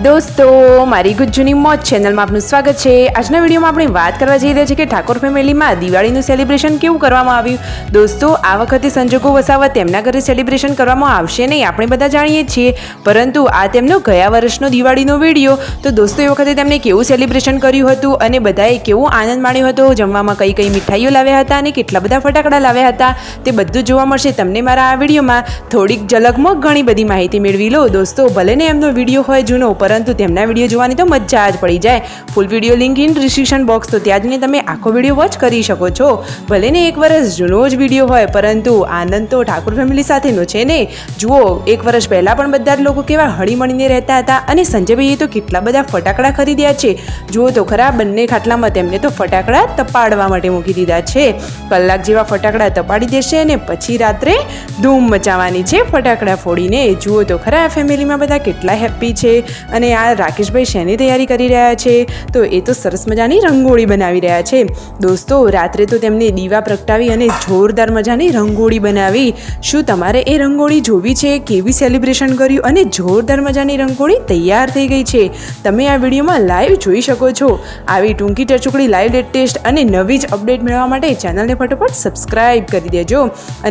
દોસ્તો, મારી ગુજ્જુની મોજ ચેનલમાં આપનું સ્વાગત છે। આજના વિડીયોમાં આપણે વાત કરવા જઈ રહ્યા છીએ કે ઠાકોર ફેમિલીમાં દિવાળીનું સેલિબ્રેશન કેવું કરવામાં આવ્યું। દોસ્તો, આ વખતે સંજોગો વસાવત તેમના ઘરે સેલિબ્રેશન કરવામાં આવશે નહીં, આપણે બધા જાણીએ છીએ, પરંતુ આ તેમનો ગયા વર્ષનો દિવાળીનો વિડીયો। તો દોસ્તો, એ વખતે તેમણે કેવું સેલિબ્રેશન કર્યું હતું અને બધાએ કેવો આનંદ માણ્યો હતો, જમવામાં કઈ કઈ મીઠાઈઓ લાવ્યા હતા અને કેટલા બધા ફટાકડા લાવ્યા હતા, તે બધું જોવા મળશે તમને મારા આ વિડીયોમાં। થોડીક ઝલકમાં ઘણી બધી માહિતી મેળવી લો દોસ્તો। ભલે ને એમનો વિડીયો હોય જૂનો, પરંતુ તેમના વિડીયો જોવાની તો મજા જ પડી જાય। Full video link in description box, તો ત્યાં જઈને તમે આખો વિડીયો વોચ કરી શકો છો। ભલે ને એક વર્ષ જૂનો જ વિડીયો હોય, પરંતુ આનંદ તો ઠાકોર ફેમિલી સાથેનો છે ને। જુઓ, એક વર્ષ પહેલાં પણ બધા જ લોકો કેવા હળીમળીને રહેતા હતા અને સંજયભાઈએ તો કેટલા બધા ફટાકડા ખરીદ્યા છે। જુઓ તો ખરા, બંને ખાટલામાં તેમને તો ફટાકડા તપાડવા માટે મૂકી દીધા છે। કલાક જેવા ફટાકડા તપાડી દેશે અને પછી રાત્રે ધૂમ મચાવવાની છે ફટાકડા ફોડીને। જુઓ તો ખરા, ફેમિલીમાં બધા કેટલા હેપી છે। અને આ રાકેશભાઈ શેની તૈયારી કરી રહ્યા છે? તો એ તો સરસ મજાની રંગોળી બનાવી રહ્યા છે દોસ્તો। રાત્રે તો તેમને દીવા પ્રગટાવી અને જોરદાર મજાની રંગોળી બનાવી। શું તમારે એ રંગોળી જોવી છે? કેવી સેલિબ્રેશન કર્યું અને જોરદાર મજાની રંગોળી તૈયાર થઈ ગઈ છે, તમે આ વિડીયોમાં લાઈવ જોઈ શકો છો। આવી ટૂંકી ટચુકડી લાઈવ લેટેસ્ટ અને નવી જ અપડેટ મેળવવા માટે ચેનલને ફટોફટ સબસ્ક્રાઈબ કરી દેજો।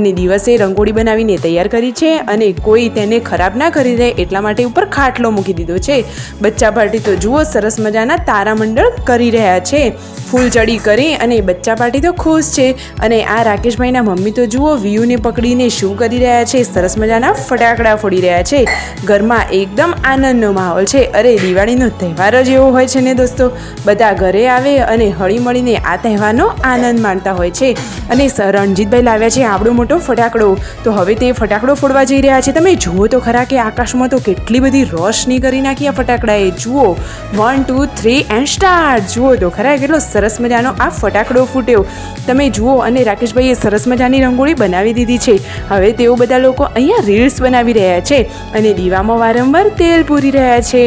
અને દિવસે રંગોળી બનાવીને તૈયાર કરી છે અને કોઈ તેને ખરાબ ના કરી દે એટલા માટે ઉપર ખાટલો મૂકી દીધો છે। બચ્ચા પાર્ટી તો જુઓ સરસ મજાના તારામંડળ કરી રહ્યા છે, ફૂલચડી કરી, અને બચ્ચા પાર્ટી તો ખુશ છે। અને આ રાકેશભાઈના મમ્મી તો જુઓ વ્યુને પકડીને શું કરી રહ્યા છે, સરસ મજાના ફટાકડા ફોડી રહ્યા છે। ઘરમાં એકદમ આનંદનો માહોલ છે। અરે, દિવાળીનો તહેવાર જ એવો હોય છે ને દોસ્તો, બધા ઘરે આવે અને હળીમળીને આ તહેવારનો આનંદ માણતા હોય છે। અને રણજીતભાઈ લાવ્યા છે આવડો મોટો ફટાકડો, તો હવે તે ફટાકડો ફોડવા જઈ રહ્યા છે। તમે જુઓ તો ખરા કે આકાશમાં તો કેટલી બધી રોશની કરી નાખી આ ફટાકડાએ। જુઓ, 1 2 3 એન્ડ સ્ટાર્ટ। જુઓ તો ખરા કેટલો સરસ મજાનો આ ફટાકડો ફૂટ્યો, તમે જુઓ। અને રાકેશભાઈએ સરસ મજાની રંગોળી બનાવી દીધી છે। હવે તેઓ બધા લોકો અહીંયા રીલ્સ બનાવી રહ્યા છે અને દીવામાં વારંવાર તેલ પૂરી રહ્યા છે।